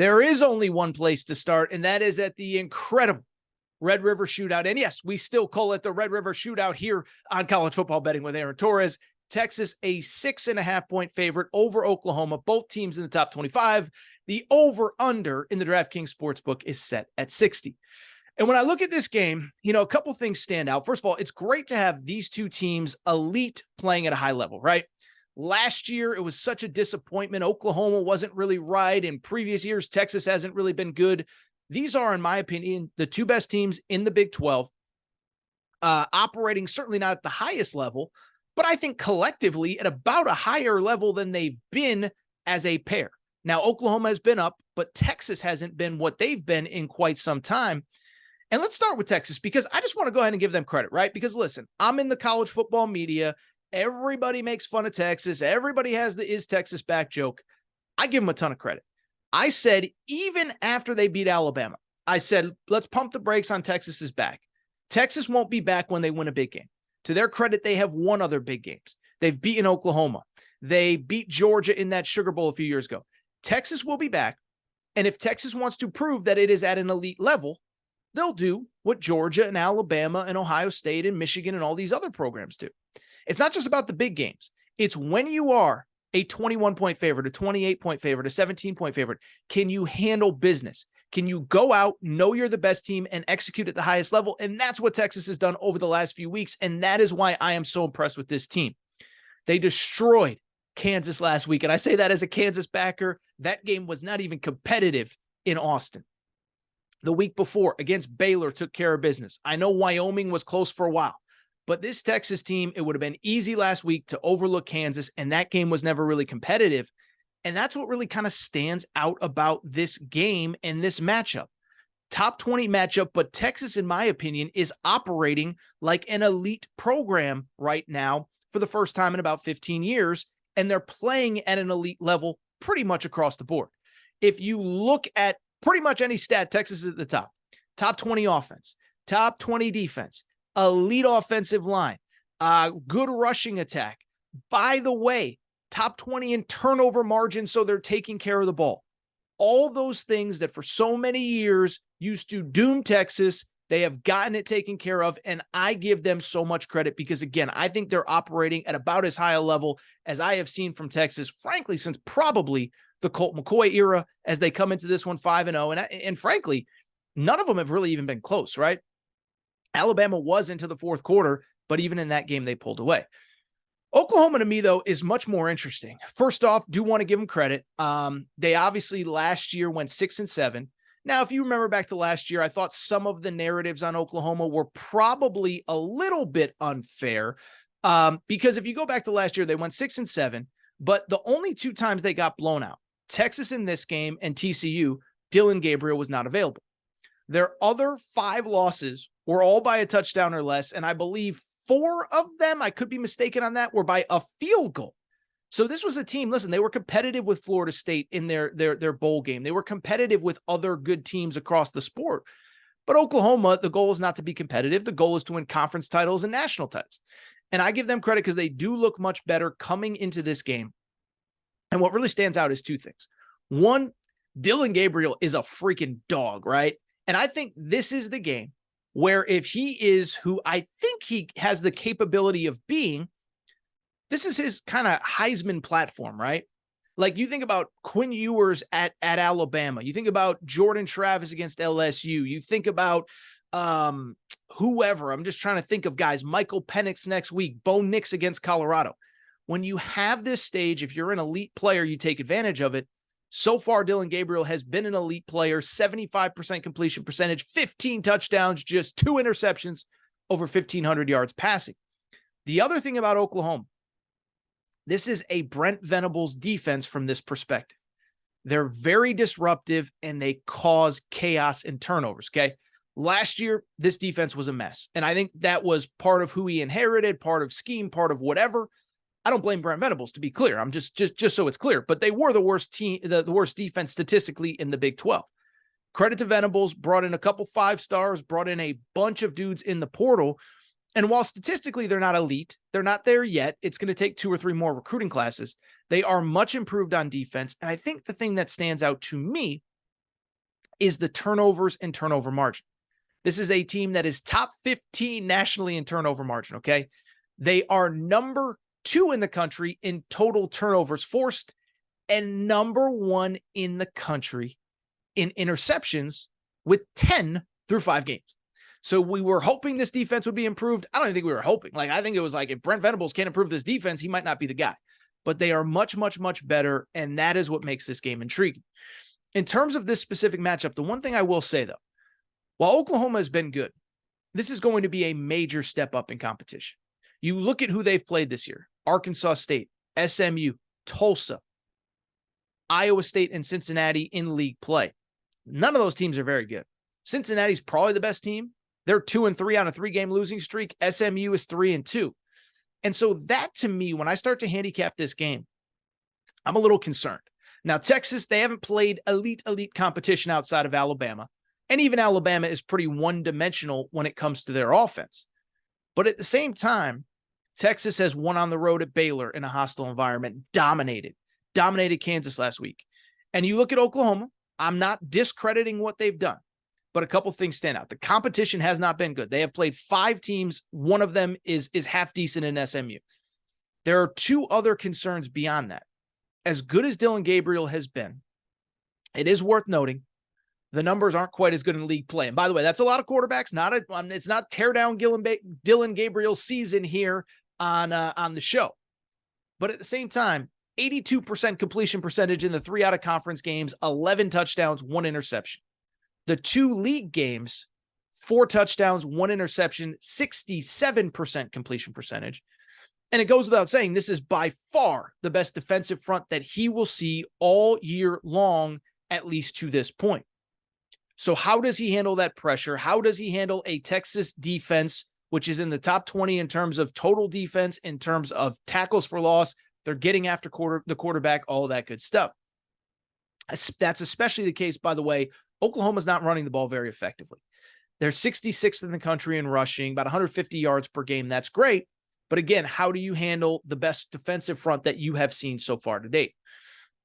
There is only one place to start, and that is at the incredible Red River Shootout. And yes, we still call it the Red River Shootout here on College Football Betting with Aaron Torres. Texas, a 6.5-point favorite over Oklahoma, both teams in the top 25. The over-under in the DraftKings Sportsbook is set at 60. And when I look at this game, a couple things stand out. First of all, it's great to have these two teams elite playing at a high level, right? Last year, it was such a disappointment. Oklahoma wasn't really right. In previous years, Texas hasn't really been good. These are, in my opinion, the two best teams in the Big 12, operating certainly not at the highest level, but I think collectively at about a higher level than they've been as a pair. Now, Oklahoma has been up, but Texas hasn't been what they've been in quite some time. And let's start with Texas, because I just want to go ahead and give them credit, right? Because listen, I'm in the college football media. Everybody makes fun of Texas. Everybody has the "is Texas back" joke. I give them a ton of credit. I said, even after they beat Alabama, I said, let's pump the brakes on Texas's back. Texas won't be back when they win a big game. To their credit, they have won other big games. They've beaten Oklahoma. They beat Georgia in that Sugar Bowl a few years ago. Texas will be back. And if Texas wants to prove that it is at an elite level, they'll do what Georgia and Alabama and Ohio State and Michigan and all these other programs do. It's not just about the big games. It's when you are a 21-point favorite, a 28-point favorite, a 17-point favorite, can you handle business? Can you go out, know you're the best team, and execute at the highest level? And that's what Texas has done over the last few weeks, and that is why I am so impressed with this team. They destroyed Kansas last week, and I say that as a Kansas backer. That game was not even competitive in Austin. The week before, against Baylor, took care of business. I know Wyoming was close for a while, but this Texas team, it would have been easy last week to overlook Kansas, and that game was never really competitive. And that's what really kind of stands out about this game and this matchup. Top 20 matchup, but Texas, in my opinion, is operating like an elite program right now for the first time in about 15 years, and they're playing at an elite level pretty much across the board. If you look at pretty much any stat, Texas is at the top. Top 20 offense, top 20 defense, elite offensive line, good rushing attack. By the way, top 20 in turnover margin, so they're taking care of the ball. All those things that for so many years used to doom Texas, they have gotten it taken care of, and I give them so much credit because, again, I think they're operating at about as high a level as I have seen from Texas, frankly, since probably the Colt McCoy era, as they come into this one 5-0. And frankly, none of them have really even been close, right? Alabama was into the fourth quarter, but even in that game, they pulled away. Oklahoma, to me, though, is much more interesting. First off, do want to give them credit. They obviously last year went 6-7. Now, if you remember back to last year, I thought some of the narratives on Oklahoma were probably a little bit unfair because if you go back to last year, they went 6-7, but the only two times they got blown out, Texas in this game and TCU, Dillon Gabriel was not available. Their other 5 losses were all by a touchdown or less, and I believe 4 of them, I could be mistaken on that, were by a field goal. So this was a team, listen, they were competitive with Florida State in their bowl game. They were competitive with other good teams across the sport. But Oklahoma, the goal is not to be competitive. The goal is to win conference titles and national titles. And I give them credit because they do look much better coming into this game. And what really stands out is 2 things. One, Dillon Gabriel is a freaking dog, right? And I think this is the game where if he is who I think he has the capability of being, this is his kind of Heisman platform, right? Like you think about Quinn Ewers at Alabama. You think about Jordan Travis against LSU. You think about whoever. I'm just trying to think of guys. Michael Penix next week. Bo Nix against Colorado. When you have this stage, if you're an elite player, you take advantage of it. So far, Dillon Gabriel has been an elite player, 75% completion percentage, 15 touchdowns, just 2 interceptions, over 1,500 yards passing. The other thing about Oklahoma, this is a Brent Venables defense from this perspective. They're very disruptive and they cause chaos and turnovers, okay? Last year, this defense was a mess. And I think that was part of who he inherited, part of scheme, part of whatever. I don't blame Brent Venables, to be clear. I'm just so it's clear. But they were the worst team, the worst defense statistically in the Big 12. Credit to Venables, brought in a couple 5 stars, brought in a bunch of dudes in the portal. And while statistically they're not elite, they're not there yet. It's going to take 2 or 3 more recruiting classes. They are much improved on defense. And I think the thing that stands out to me is the turnovers and turnover margin. This is a team that is top 15 nationally in turnover margin, okay? They are number 2 in the country in total turnovers forced and number 1 in the country in interceptions with 10 through 5 games. So we were hoping this defense would be improved. I don't even think we were hoping. I think it was like, if Brent Venables can't improve this defense, he might not be the guy. But they are much, much, much better, and that is what makes this game intriguing. In terms of this specific matchup, the one thing I will say, though, while Oklahoma has been good, this is going to be a major step up in competition. You look at who they've played this year: Arkansas State, SMU, Tulsa, Iowa State, and Cincinnati in league play. None of those teams are very good. Cincinnati's probably the best team. They're 2-3 on a 3-game losing streak. SMU is 3-2. And so that, to me, when I start to handicap this game, I'm a little concerned. Now, Texas, they haven't played elite competition outside of Alabama. And even Alabama is pretty one-dimensional when it comes to their offense. But at the same time, Texas has won on the road at Baylor in a hostile environment, dominated Kansas last week. And you look at Oklahoma, I'm not discrediting what they've done, but a couple things stand out. The competition has not been good. They have played 5 teams. One of them is half decent in SMU. There are 2 other concerns beyond that. As good as Dillon Gabriel has been, it is worth noting the numbers aren't quite as good in league play. And by the way, that's a lot of quarterbacks. It's not tear down Dillon Gabriel's season here on the show. But at the same time, 82% completion percentage in the 3 out of conference games, 11 touchdowns, 1 interception. The 2 league games, 4 touchdowns, 1 interception, 67% completion percentage. And it goes without saying, this is by far the best defensive front that he will see all year long, at least to this point. So how does he handle that pressure? How does he handle a Texas defense, which is in the top 20 in terms of total defense, in terms of tackles for loss? They're getting after the quarterback, all that good stuff. That's especially the case, by the way. Oklahoma's not running the ball very effectively. They're 66th in the country in rushing, about 150 yards per game. That's great. But again, how do you handle the best defensive front that you have seen so far to date?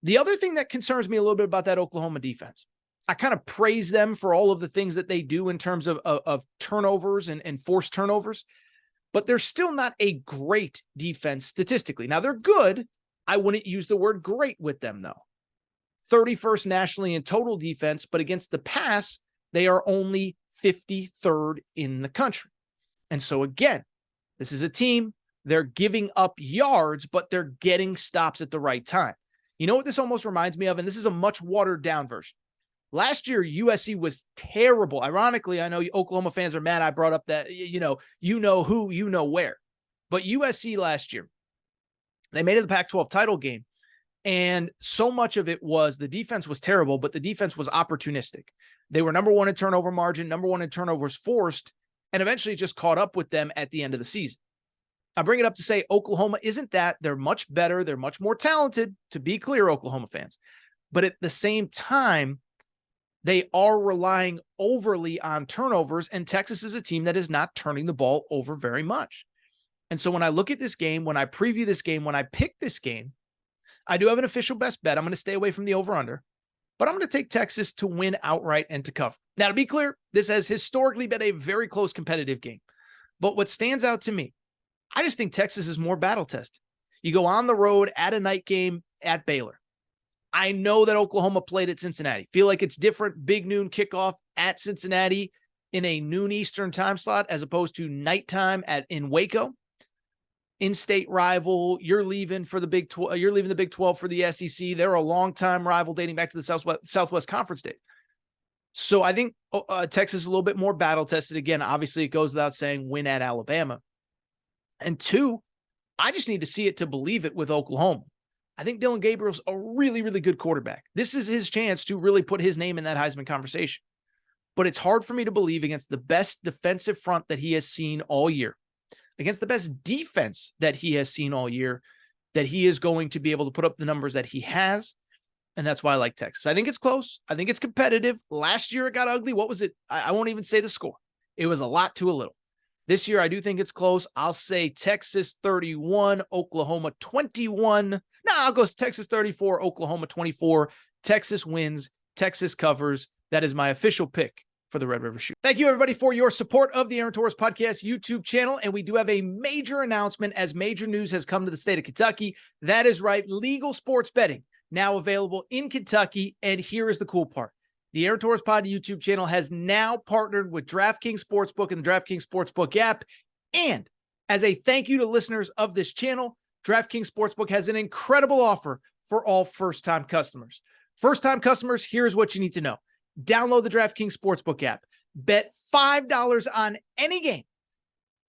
The other thing that concerns me a little bit about that Oklahoma defense, I kind of praise them for all of the things that they do in terms of turnovers and forced turnovers, but they're still not a great defense statistically. Now, they're good. I wouldn't use the word great with them, though. 31st nationally in total defense, but against the pass, they are only 53rd in the country. And so again, this is a team, they're giving up yards, but they're getting stops at the right time. You know what this almost reminds me of? And this is a much watered down version. Last year, USC was terrible. Ironically, I know Oklahoma fans are mad I brought up that, you know who, you know where. But USC last year, they made it the Pac-12 title game. And so much of it was the defense was terrible, but the defense was opportunistic. They were number 1 in turnover margin, number 1 in turnovers forced, and eventually just caught up with them at the end of the season. I bring it up to say Oklahoma isn't that. They're much better. They're much more talented, to be clear, Oklahoma fans. But at the same time, they are relying overly on turnovers, and Texas is a team that is not turning the ball over very much. And so when I look at this game, when I preview this game, when I pick this game, I do have an official best bet. I'm going to stay away from the over-under, but I'm going to take Texas to win outright and to cover. Now, to be clear, this has historically been a very close competitive game. But what stands out to me, I just think Texas is more battle-tested. You go on the road at a night game at Baylor. I know that Oklahoma played at Cincinnati. Feel like it's different. Big noon kickoff at Cincinnati in a noon Eastern time slot as opposed to nighttime in Waco. In-state rival. You're leaving the Big 12 for the SEC. They're a long-time rival dating back to the Southwest Conference days. So I think Texas is a little bit more battle-tested. Again, obviously it goes without saying, win at Alabama. And 2, I just need to see it to believe it with Oklahoma. I think Dillon Gabriel's a really, really good quarterback. This is his chance to really put his name in that Heisman conversation. But it's hard for me to believe against the best defensive front that he has seen all year, against the best defense that he has seen all year, that he is going to be able to put up the numbers that he has. And that's why I like Texas. I think it's close. I think it's competitive. Last year it got ugly. What was it? I won't even say the score. It was a lot to a little. This year, I do think it's close. I'll say Texas 31, Oklahoma 21. No, I'll go Texas 34, Oklahoma 24. Texas wins. Texas covers. That is my official pick for the Red River Shootout. Thank you, everybody, for your support of the Aaron Torres Podcast YouTube channel. And we do have a major announcement as major news has come to the state of Kentucky. That is right. Legal sports betting now available in Kentucky. And here is the cool part. The Aaron Torres Pod YouTube channel has now partnered with DraftKings Sportsbook and the DraftKings Sportsbook app. And as a thank you to listeners of this channel, DraftKings Sportsbook has an incredible offer for all first-time customers. First-time customers, here's what you need to know. Download the DraftKings Sportsbook app. Bet $5 on any game.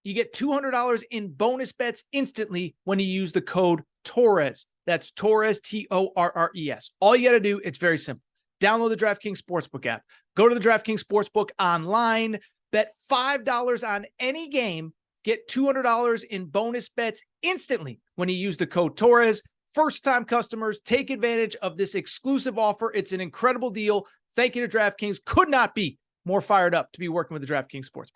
You get $200 in bonus bets instantly when you use the code Torres. That's Torres, Torres. All you got to do, it's very simple. Download the DraftKings Sportsbook app. Go to the DraftKings Sportsbook online. Bet $5 on any game. Get $200 in bonus bets instantly when you use the code Torres. First-time customers, take advantage of this exclusive offer. It's an incredible deal. Thank you to DraftKings. Could not be more fired up to be working with the DraftKings Sportsbook.